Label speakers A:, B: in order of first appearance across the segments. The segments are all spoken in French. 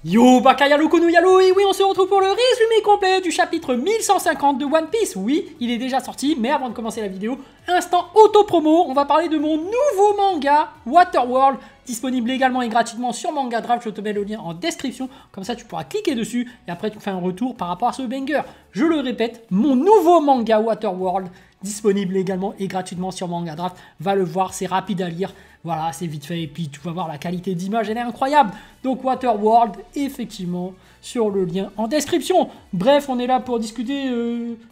A: Yo Bakayalo Kono Yalo, et oui on se retrouve pour le résumé complet du chapitre 1150 de One Piece. Oui, il est déjà sorti, mais avant de commencer la vidéo, instant auto-promo, on va parler de mon nouveau manga, Waterworld, disponible également et gratuitement sur Manga Draft. Je te mets le lien en description, comme ça tu pourras cliquer dessus, et après tu fais un retour par rapport à ce banger. Je le répète, mon nouveau manga Waterworld, disponible également et gratuitement sur Manga Draft, va le voir, c'est rapide à lire. Voilà, c'est vite fait et puis tu vas voir la qualité d'image, elle est incroyable. Donc Waterworld, effectivement, sur le lien en description. Bref, on est là pour discuter,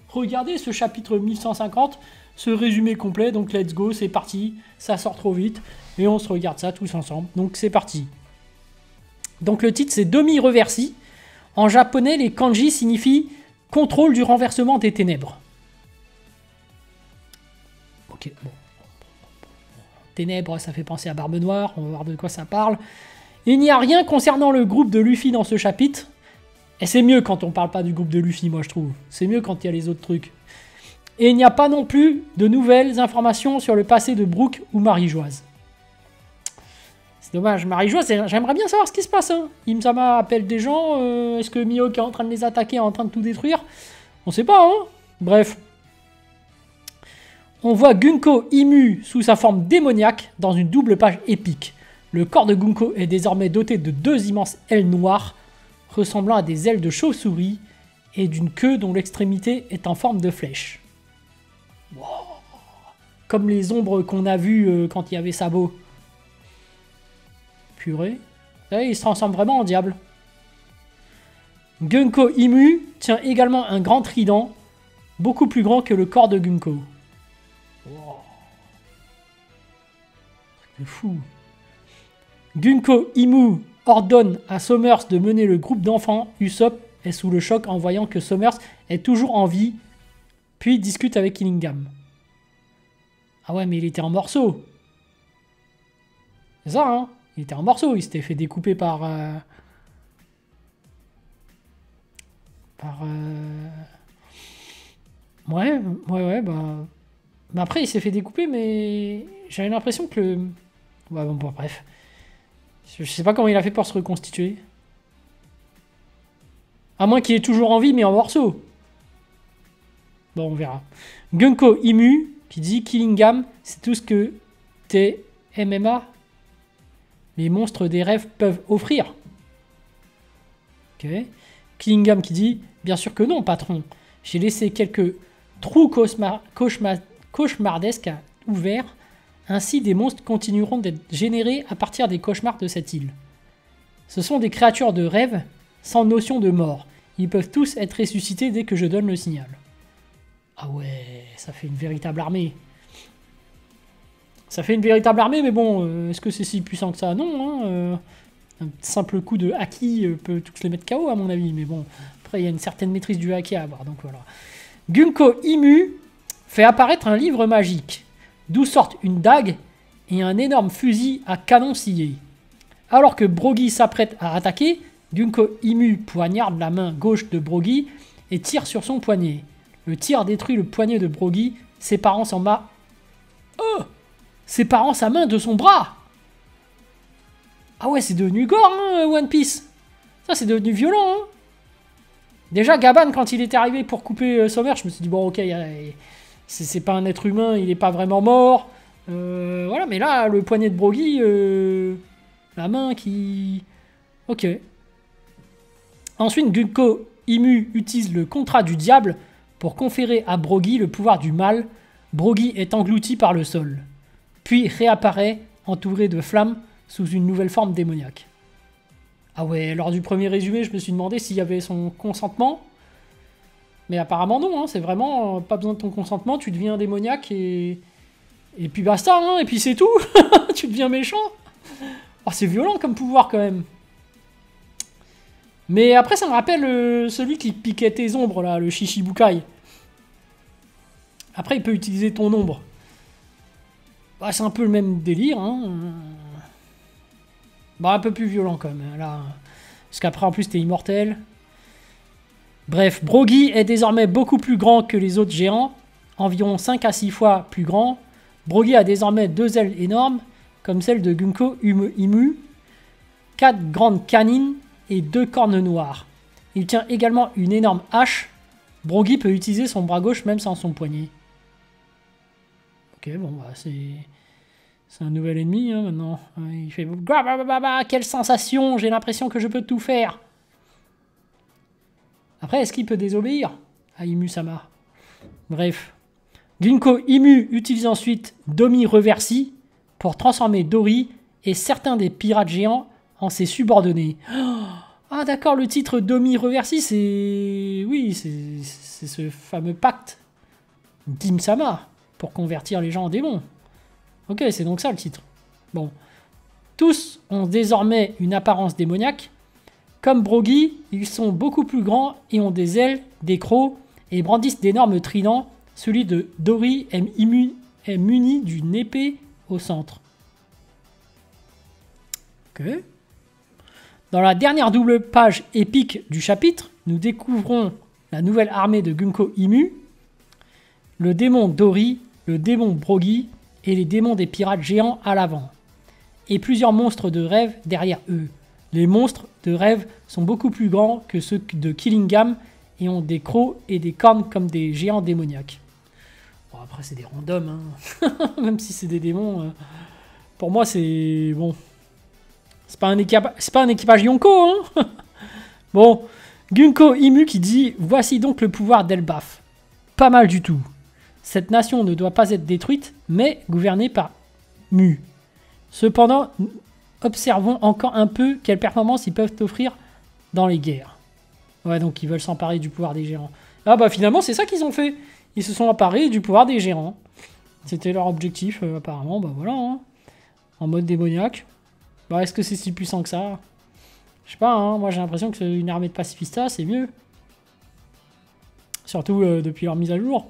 A: regardez ce chapitre 1150, ce résumé complet. Donc let's go, c'est parti, ça sort trop vite. Et on se regarde ça tous ensemble. Donc c'est parti. Donc le titre c'est Demi-Reversi. En japonais, les kanji signifient contrôle du renversement des ténèbres. Ok, bon. Ténèbres, ça fait penser à Barbe Noire, on va voir de quoi ça parle. Il n'y a rien concernant le groupe de Luffy dans ce chapitre. Et c'est mieux quand on parle pas du groupe de Luffy, moi je trouve. C'est mieux quand il y a les autres trucs. Et il n'y a pas non plus de nouvelles informations sur le passé de Brook ou Marie-Joise. C'est dommage, Marie-Joise, j'aimerais bien savoir ce qui se passe. Hein. Im-sama appelle des gens, est-ce que Mihawk est en train de les attaquer, est en train de tout détruire? On sait pas, hein. Bref. On voit Gunko Imu sous sa forme démoniaque dans une double page épique. Le corps de Gunko est désormais doté de deux immenses ailes noires, ressemblant à des ailes de chauve-souris, et d'une queue dont l'extrémité est en forme de flèche. Wow. Comme les ombres qu'on a vues quand il y avait Sabo. Purée. Là, il se transforme vraiment en diable. Gunko Imu tient également un grand trident, beaucoup plus grand que le corps de Gunko. Wow. C'est fou. Gunko Imu ordonne à Somers de mener le groupe d'enfants. Usopp est sous le choc en voyant que Somers est toujours en vie, puis discute avec Killingham. Ah ouais, mais il était en morceaux. C'est ça, hein? Il était en morceaux, il s'était fait découper par... Ouais, bah... Mais après, il s'est fait découper, mais j'avais l'impression que le... Ouais, bon, bref. Je sais pas comment il a fait pour se reconstituer. À moins qu'il est toujours en vie, mais en morceaux. Bon, on verra. Gunko Imu, qui dit Killingham, c'est tout ce que tes MMA, les monstres des rêves, peuvent offrir. Ok. Killingham qui dit, bien sûr que non, patron. J'ai laissé quelques trous cauchemardesques ouverts. Ainsi, des monstres continueront d'être générés à partir des cauchemars de cette île. Ce sont des créatures de rêve, sans notion de mort. Ils peuvent tous être ressuscités dès que je donne le signal. Ah ouais, ça fait une véritable armée. Ça fait une véritable armée, mais bon, est-ce que c'est si puissant que ça? Non, hein, un simple coup de haki peut tous les mettre KO, à mon avis. Mais bon, après, il y a une certaine maîtrise du haki à avoir, donc voilà. Gunko Imu fait apparaître un livre magique, d'où sortent une dague et un énorme fusil à canon scié. Alors que Brogy s'apprête à attaquer, Gunko Imu poignarde la main gauche de Brogy et tire sur son poignet. Le tir détruit le poignet de Brogy, séparant sa main de son bras. Ah ouais, c'est devenu gore, hein, One Piece. Ça, c'est devenu violent, hein. Déjà, Gaban, quand il était arrivé pour couper Sommer, je me suis dit, bon, ok, c'est pas un être humain, il est pas vraiment mort. Voilà, mais là, le poignet de Brogy, la main qui... Ok. Ensuite, Gunko Imu utilise le contrat du diable pour conférer à Brogy le pouvoir du mal. Brogy est englouti par le sol, puis réapparaît entouré de flammes sous une nouvelle forme démoniaque. Ah ouais, lors du premier résumé, je me suis demandé s'il y avait son consentement. Mais apparemment non, hein, c'est vraiment pas besoin de ton consentement, tu deviens démoniaque et puis basta, hein, et puis c'est tout. Tu deviens méchant. Oh, c'est violent comme pouvoir quand même. Mais après ça me rappelle celui qui piquait tes ombres là, le Shishibukai. Après il peut utiliser ton ombre. Bah, c'est un peu le même délire, hein. Bah un peu plus violent quand même, là. Parce qu'après en plus t'es immortel. Bref, Brogy est désormais beaucoup plus grand que les autres géants, environ 5 à 6 fois plus grand. Brogy a désormais deux ailes énormes, comme celle de Gunko Imu, 4 grandes canines et 2 cornes noires. Il tient également une énorme hache. Brogy peut utiliser son bras gauche même sans son poignet. Ok, bon, bah c'est un nouvel ennemi hein, maintenant. Il fait... Quelle sensation, j'ai l'impression que je peux tout faire. Après, est-ce qu'il peut désobéir à Imu-sama? Bref. Ginko Imu utilise ensuite Domi Reversi pour transformer Dory et certains des pirates géants en ses subordonnés. Ah d'accord, le titre Domi Reversi, c'est... Oui, c'est ce fameux pacte d'Im-sama pour convertir les gens en démons. Ok, c'est donc ça le titre. Bon. Tous ont désormais une apparence démoniaque. Comme Brogy, ils sont beaucoup plus grands et ont des ailes, des crocs et brandissent d'énormes tridents. Celui de Dory est muni d'une épée au centre. Ok. Dans la dernière double page épique du chapitre, nous découvrons la nouvelle armée de Ginko Imu, le démon Dory, le démon Brogy et les démons des pirates géants à l'avant. Et plusieurs monstres de rêve derrière eux. Les monstres de rêve sont beaucoup plus grands que ceux de Killingham et ont des crocs et des cornes comme des géants démoniaques. Bon, après, c'est des randoms, hein. Même si c'est des démons. Pour moi, c'est... Bon. C'est pas un équipage Yonko, hein. Bon. Ginko Imu qui dit « Voici donc le pouvoir d'Elbaf. Pas mal du tout. Cette nation ne doit pas être détruite, mais gouvernée par Mu. Cependant... Observons encore un peu quelles performances ils peuvent offrir dans les guerres. » Ouais, donc ils veulent s'emparer du pouvoir des géants. Ah bah finalement, c'est ça qu'ils ont fait. Ils se sont emparés du pouvoir des géants. C'était leur objectif, apparemment. Bah voilà, hein. En mode démoniaque. Bah est-ce que c'est si puissant que ça? Je sais pas, hein. Moi j'ai l'impression que une armée de pacifistas, c'est mieux. Surtout depuis leur mise à jour.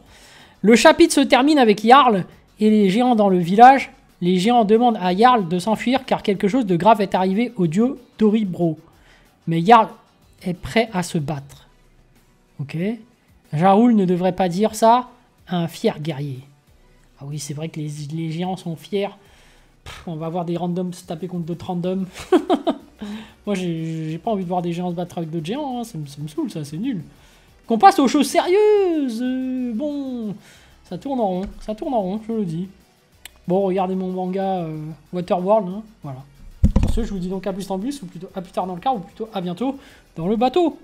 A: Le chapitre se termine avec Jarl et les géants dans le village. Les géants demandent à Jarl de s'enfuir car quelque chose de grave est arrivé au duo Dory-Bro. Mais Jarl est prêt à se battre. Ok. Jarl ne devrait pas dire ça à un fier guerrier. Ah oui, c'est vrai que les géants sont fiers. On va voir des randoms se taper contre d'autres randoms. Moi, j'ai pas envie de voir des géants se battre avec d'autres géants. Hein. Ça me saoule, ça, c'est nul. Qu'on passe aux choses sérieuses. Bon, ça tourne en rond, je le dis. Bon, regardez mon manga Waterworld, hein, voilà. Sur ce, je vous dis donc à plus en plus, ou plutôt à plus tard dans le car, ou plutôt à bientôt dans le bateau.